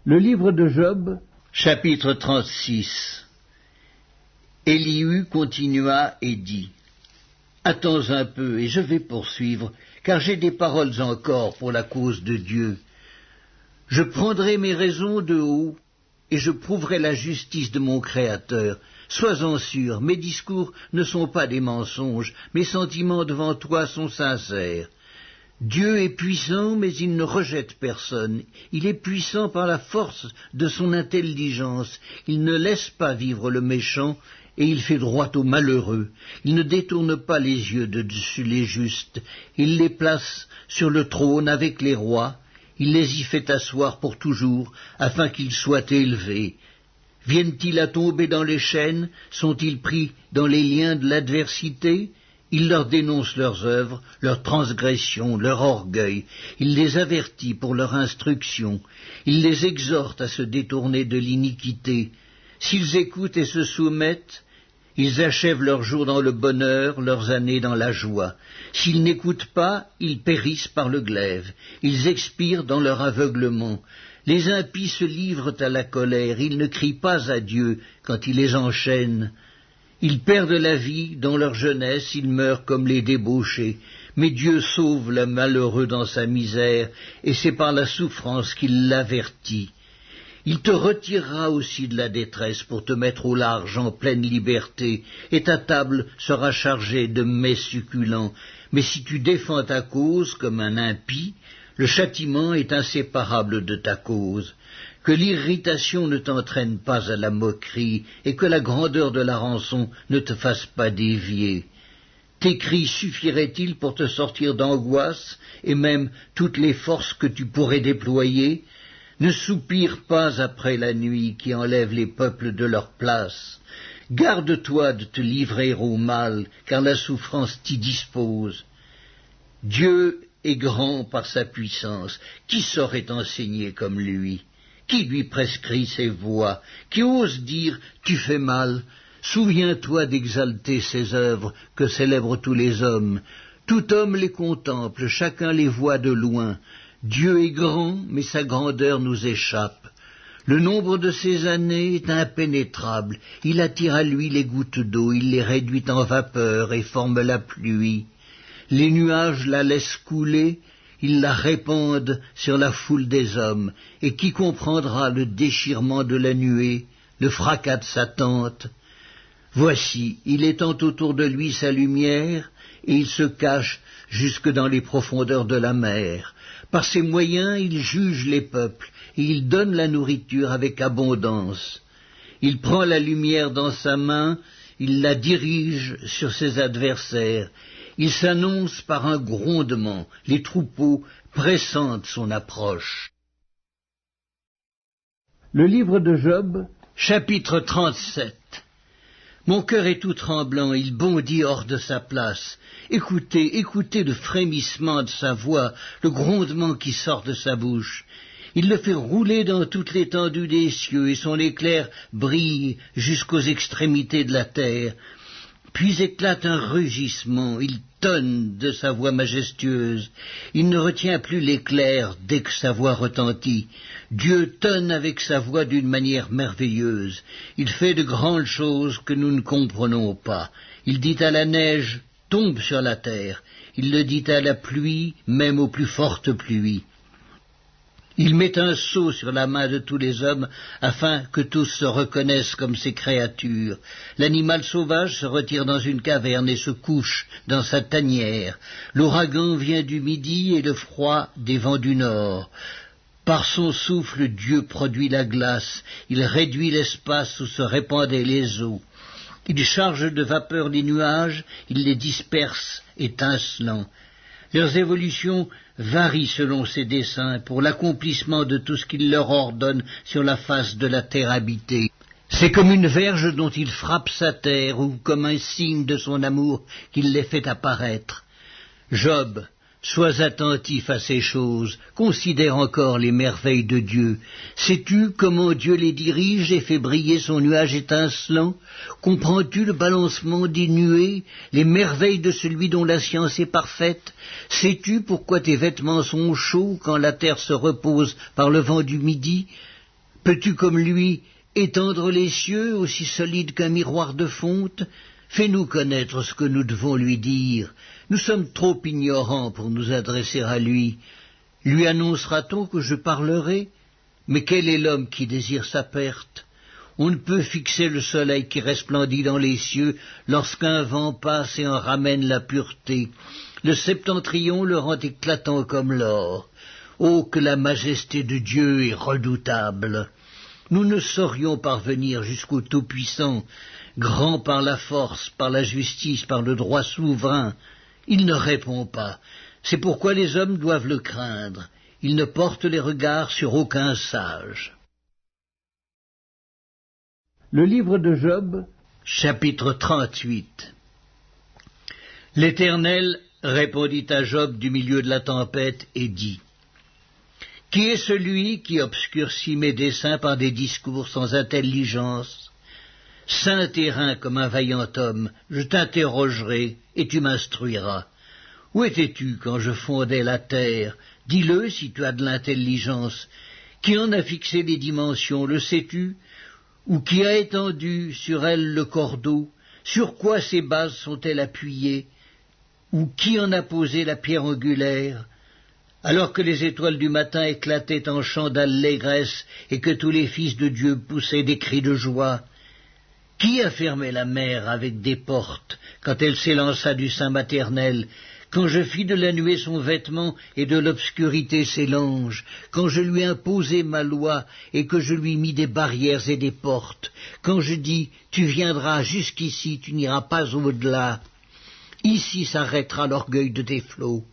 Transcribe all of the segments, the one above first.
Le livre de Job, chapitre 36. Élihu continua et dit : Attends un peu, et je vais poursuivre, car j'ai des paroles encore pour la cause de Dieu. Je prendrai mes raisons de haut, et je prouverai la justice de mon Créateur. Sois-en sûr, mes discours ne sont pas des mensonges, mes sentiments devant toi sont sincères. Dieu est puissant, mais il ne rejette personne. Il est puissant par la force de son intelligence. Il ne laisse pas vivre le méchant, et il fait droit aux malheureux. Il ne détourne pas les yeux de dessus les justes. Il les place sur le trône avec les rois. Il les y fait asseoir pour toujours, afin qu'ils soient élevés. Viennent-ils à tomber dans les chaînes? Sont-ils pris dans les liens de l'adversité? Il leur dénonce leurs œuvres, leurs transgressions, leur orgueil. Il les avertit pour leur instruction. Il les exhorte à se détourner de l'iniquité. S'ils écoutent et se soumettent, ils achèvent leurs jours dans le bonheur, leurs années dans la joie. S'ils n'écoutent pas, ils périssent par le glaive. Ils expirent dans leur aveuglement. Les impies se livrent à la colère. Ils ne crient pas à Dieu quand il les enchaîne. Ils perdent la vie dans leur jeunesse, ils meurent comme les débauchés. Mais Dieu sauve le malheureux dans sa misère, et c'est par la souffrance qu'il l'avertit. Il te retirera aussi de la détresse pour te mettre au large en pleine liberté, et ta table sera chargée de mets succulents. Mais si tu défends ta cause comme un impie, le châtiment est inséparable de ta cause. Que l'irritation ne t'entraîne pas à la moquerie, et que la grandeur de la rançon ne te fasse pas dévier. Tes cris suffiraient-ils pour te sortir d'angoisse, et même toutes les forces que tu pourrais déployer? Ne soupire pas après la nuit qui enlève les peuples de leur place. Garde-toi de te livrer au mal, car la souffrance t'y dispose. Dieu est grand par sa puissance. Qui saurait enseigner comme lui? Qui lui prescrit ses voies? Qui ose dire « tu fais mal » ? Souviens-toi d'exalter ses œuvres que célèbrent tous les hommes. Tout homme les contemple, chacun les voit de loin. Dieu est grand, mais sa grandeur nous échappe. Le nombre de ses années est impénétrable. Il attire à lui les gouttes d'eau, il les réduit en vapeur et forme la pluie. Les nuages la laissent couler, ils la répandent sur la foule des hommes, et qui comprendra le déchirement de la nuée, le fracas de sa tente? Voici, il étend autour de lui sa lumière, et il se cache jusque dans les profondeurs de la mer. Par ses moyens, il juge les peuples, et il donne la nourriture avec abondance. Il prend la lumière dans sa main, il la dirige sur ses adversaires. Il s'annonce par un grondement, les troupeaux pressentent son approche. le livre de Job, Chapitre 37. Mon cœur est tout tremblant, il bondit hors de sa place. Écoutez, écoutez le frémissement de sa voix, le grondement qui sort de sa bouche. Il le fait rouler dans toute l'étendue des cieux, et son éclair brille jusqu'aux extrémités de la terre. Puis éclate un rugissement, il tonne de sa voix majestueuse. Il ne retient plus l'éclair dès que sa voix retentit. Dieu tonne avec sa voix d'une manière merveilleuse. Il fait de grandes choses que nous ne comprenons pas. Il dit à la neige, tombe sur la terre. Il le dit à la pluie, même aux plus fortes pluies. Il met un sceau sur la main de tous les hommes, afin que tous se reconnaissent comme ses créatures. L'animal sauvage se retire dans une caverne et se couche dans sa tanière. L'ouragan vient du midi et le froid des vents du nord. Par son souffle, Dieu produit la glace. Il réduit l'espace où se répandaient les eaux. Il charge de vapeur les nuages, il les disperse, étincelants. Leurs évolutions varient selon ses desseins pour l'accomplissement de tout ce qu'il leur ordonne sur la face de la terre habitée. C'est comme une verge dont il frappe sa terre ou comme un signe de son amour qu'il les fait apparaître. Job, sois attentif à ces choses, considère encore les merveilles de Dieu. Sais-tu comment Dieu les dirige et fait briller son nuage étincelant? Comprends-tu le balancement des nuées, les merveilles de celui dont la science est parfaite? Sais-tu pourquoi tes vêtements sont chauds quand la terre se repose par le vent du midi? Peux-tu comme lui étendre les cieux aussi solides qu'un miroir de fonte? Fais-nous connaître ce que nous devons lui dire. Nous sommes trop ignorants pour nous adresser à lui. Lui annoncera-t-on que je parlerai? Mais quel est l'homme qui désire sa perte? On ne peut fixer le soleil qui resplendit dans les cieux lorsqu'un vent passe et en ramène la pureté. Le septentrion le rend éclatant comme l'or. Oh, que la majesté de Dieu est redoutable! Nous ne saurions parvenir jusqu'au Tout-Puissant, grand par la force, par la justice, par le droit souverain. Il ne répond pas. C'est pourquoi les hommes doivent le craindre. Il ne porte les regards sur aucun sage. Le livre de Job, Chapitre 38. L'Éternel répondit à Job du milieu de la tempête et dit: Qui est celui qui obscurcit mes desseins par des discours sans intelligence? Saint terrain comme un vaillant homme, je t'interrogerai et tu m'instruiras. Où étais-tu quand je fondais la terre? Dis-le si tu as de l'intelligence. Qui en a fixé les dimensions, le sais-tu? Ou qui a étendu sur elle le cordeau? Sur quoi ses bases sont-elles appuyées? Ou qui en a posé la pierre angulaire? Alors que les étoiles du matin éclataient en chants d'allégresse et que tous les fils de Dieu poussaient des cris de joie, qui a fermé la mer avec des portes quand elle s'élança du sein maternel, quand je fis de la nuée son vêtement et de l'obscurité ses langes, quand je lui imposai ma loi et que je lui mis des barrières et des portes, quand je dis « Tu viendras jusqu'ici, tu n'iras pas au-delà ». Ici s'arrêtera l'orgueil de tes flots.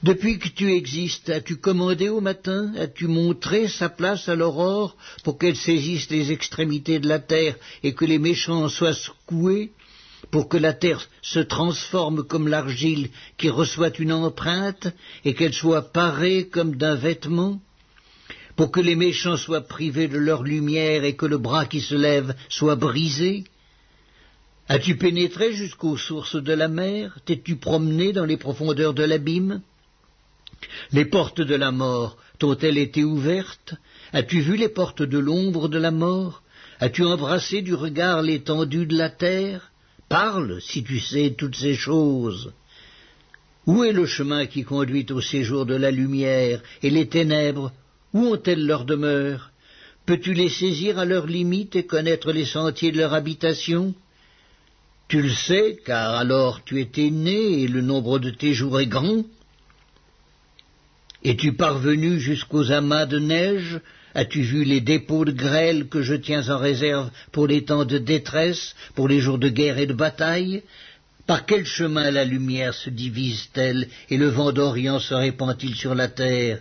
Depuis que tu existes, as-tu commandé au matin? As-tu montré sa place à l'aurore pour qu'elle saisisse les extrémités de la terre et que les méchants soient secoués, pour que la terre se transforme comme l'argile qui reçoit une empreinte et qu'elle soit parée comme d'un vêtement, pour que les méchants soient privés de leur lumière et que le bras qui se lève soit brisé? As-tu pénétré jusqu'aux sources de la mer? T'es-tu promené dans les profondeurs de l'abîme? Les portes de la mort t'ont-elles été ouvertes? As-tu vu les portes de l'ombre de la mort? As-tu embrassé du regard l'étendue de la terre? Parle, si tu sais toutes ces choses. Où est le chemin qui conduit au séjour de la lumière, et les ténèbres, où ont-elles leur demeure? Peux-tu les saisir à leurs limites et connaître les sentiers de leur habitation? Tu le sais, car alors tu étais né, et le nombre de tes jours est grand. Es-tu parvenu jusqu'aux amas de neige? As-tu vu les dépôts de grêle que je tiens en réserve pour les temps de détresse, pour les jours de guerre et de bataille? Par quel chemin la lumière se divise-t-elle et le vent d'Orient se répand-il sur la terre?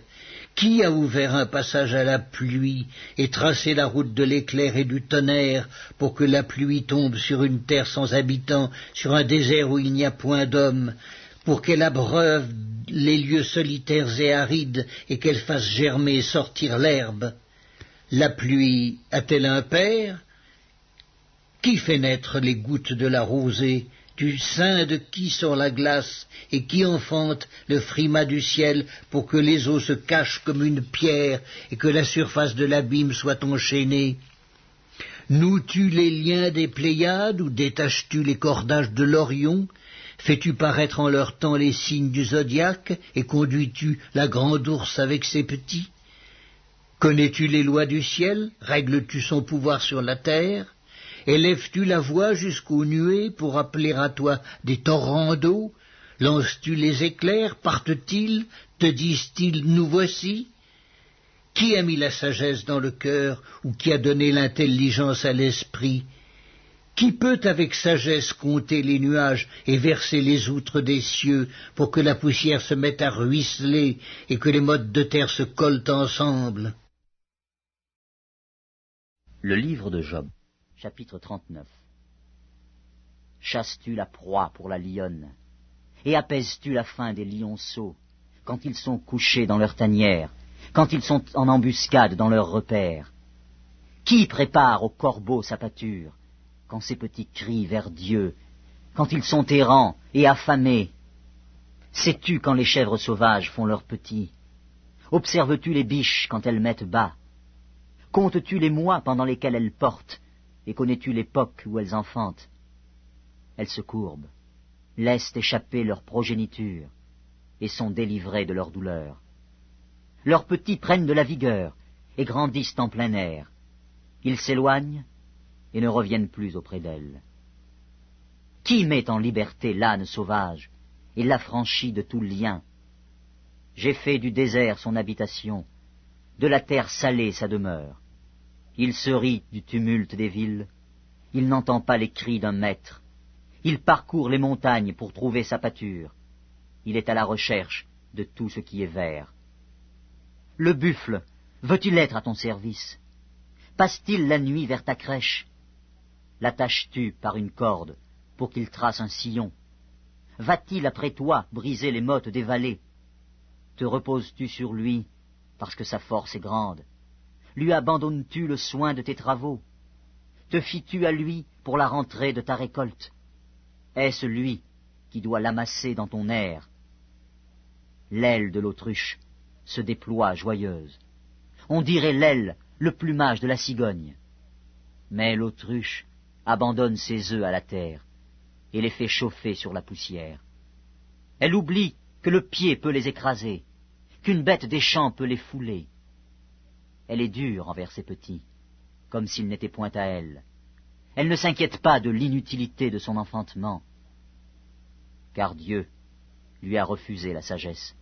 Qui a ouvert un passage à la pluie et tracé la route de l'éclair et du tonnerre pour que la pluie tombe sur une terre sans habitants, sur un désert où il n'y a point d'hommes, pour qu'elle abreuve les lieux solitaires et arides et qu'elle fasse germer et sortir l'herbe? La pluie a-t-elle un père? Qui fait naître les gouttes de la rosée? Du sein de qui sort la glace, et qui enfante le frimas du ciel pour que les eaux se cachent comme une pierre et que la surface de l'abîme soit enchaînée? Noues-tu les liens des Pléiades ou détaches-tu les cordages de l'Orion? Fais-tu paraître en leur temps les signes du zodiaque et conduis-tu la grande ours avec ses petits? Connais-tu les lois du ciel? Règles-tu son pouvoir sur la terre? Élèves-tu la voix jusqu'aux nuées pour appeler à toi des torrents d'eau? Lances-tu les éclairs? Partent-ils? Te disent-ils, nous voici? Qui a mis la sagesse dans le cœur ou qui a donné l'intelligence à l'esprit? Qui peut avec sagesse compter les nuages et verser les outres des cieux pour que la poussière se mette à ruisseler et que les mottes de terre se collent ensemble? Le livre de Job, chapitre 39. Chasses-tu la proie pour la lionne, et apaises-tu la faim des lionceaux, quand ils sont couchés dans leur tanière, quand ils sont en embuscade dans leur repère? Qui prépare au corbeau sa pâture, quand ses petits crient vers Dieu, quand ils sont errants et affamés? Sais-tu quand les chèvres sauvages font leurs petits? Observes-tu les biches quand elles mettent bas? Comptes-tu les mois pendant lesquels elles portent, et connais-tu l'époque où elles enfantent? Elles se courbent, laissent échapper leur progéniture, et sont délivrées de leur douleur. Leurs petits prennent de la vigueur, et grandissent en plein air. Ils s'éloignent, et ne reviennent plus auprès d'elles. Qui met en liberté l'âne sauvage, et l'affranchit de tout lien? J'ai fait du désert son habitation, de la terre salée sa demeure. Il se rit du tumulte des villes, il n'entend pas les cris d'un maître. Il parcourt les montagnes pour trouver sa pâture. Il est à la recherche de tout ce qui est vert. Le buffle, veux-tu être à ton service? Passe-t-il la nuit vers ta crèche? L'attaches-tu par une corde pour qu'il trace un sillon? Va-t-il après toi briser les mottes des vallées? Te reposes-tu sur lui parce que sa force est grande? Lui abandonnes-tu le soin de tes travaux? Te fies-tu à lui pour la rentrée de ta récolte? Est-ce lui qui doit l'amasser dans ton air? L'aile de l'autruche se déploie joyeuse. On dirait l'aile, le plumage de la cigogne. Mais l'autruche abandonne ses œufs à la terre et les fait chauffer sur la poussière. Elle oublie que le pied peut les écraser, qu'une bête des champs peut les fouler. Elle est dure envers ses petits, comme s'ils n'étaient point à elle. Elle ne s'inquiète pas de l'inutilité de son enfantement, car Dieu lui a refusé la sagesse.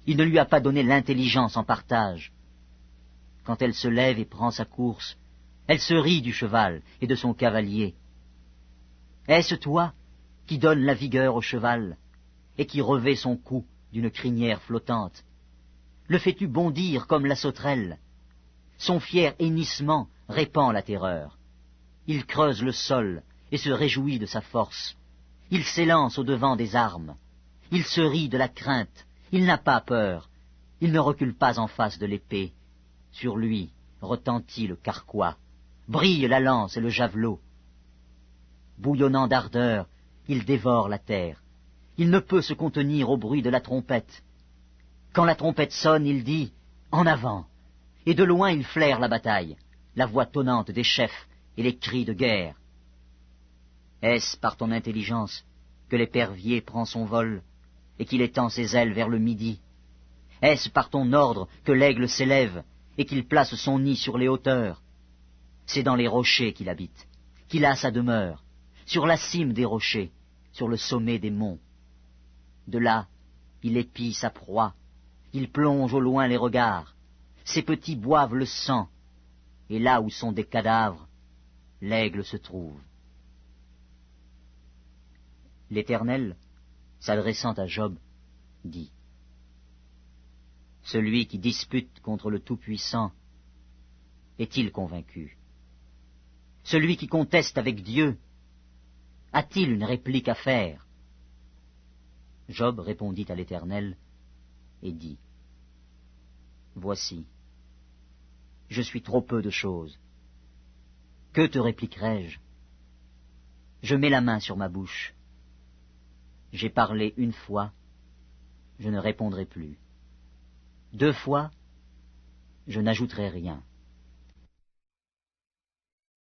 Il ne lui a pas donné l'intelligence en partage. Quand elle se lève et prend sa course, elle se rit du cheval et de son cavalier. Est-ce toi qui donnes la vigueur au cheval et qui revêt son cou d'une crinière flottante? Le fais-tu bondir comme la sauterelle? Son fier hennissement répand la terreur. Il creuse le sol et se réjouit de sa force. Il s'élance au-devant des armes. Il se rit de la crainte. Il n'a pas peur. Il ne recule pas en face de l'épée. Sur lui retentit le carquois. Brille la lance et le javelot. Bouillonnant d'ardeur, il dévore la terre. Il ne peut se contenir au bruit de la trompette. Quand la trompette sonne, il dit « En avant !» Et de loin il flaire la bataille, la voix tonnante des chefs et les cris de guerre. Est-ce par ton intelligence que l'épervier prend son vol et qu'il étend ses ailes vers le midi? Est-ce par ton ordre que l'aigle s'élève et qu'il place son nid sur les hauteurs? C'est dans les rochers qu'il habite, qu'il a sa demeure, sur la cime des rochers, sur le sommet des monts. De là, il épie sa proie, il plonge au loin les regards, ses petits boivent le sang, et là où sont des cadavres, l'aigle se trouve. L'Éternel, s'adressant à Job, dit « Celui qui dispute contre le Tout-Puissant est-il convaincu? Celui qui conteste avec Dieu a-t-il une réplique à faire? » Job répondit à l'Éternel et dit « Voici, je suis trop peu de choses. Que te répliquerai-je? Je mets la main sur ma bouche. J'ai parlé une fois, je ne répondrai plus. 2 fois, je n'ajouterai rien.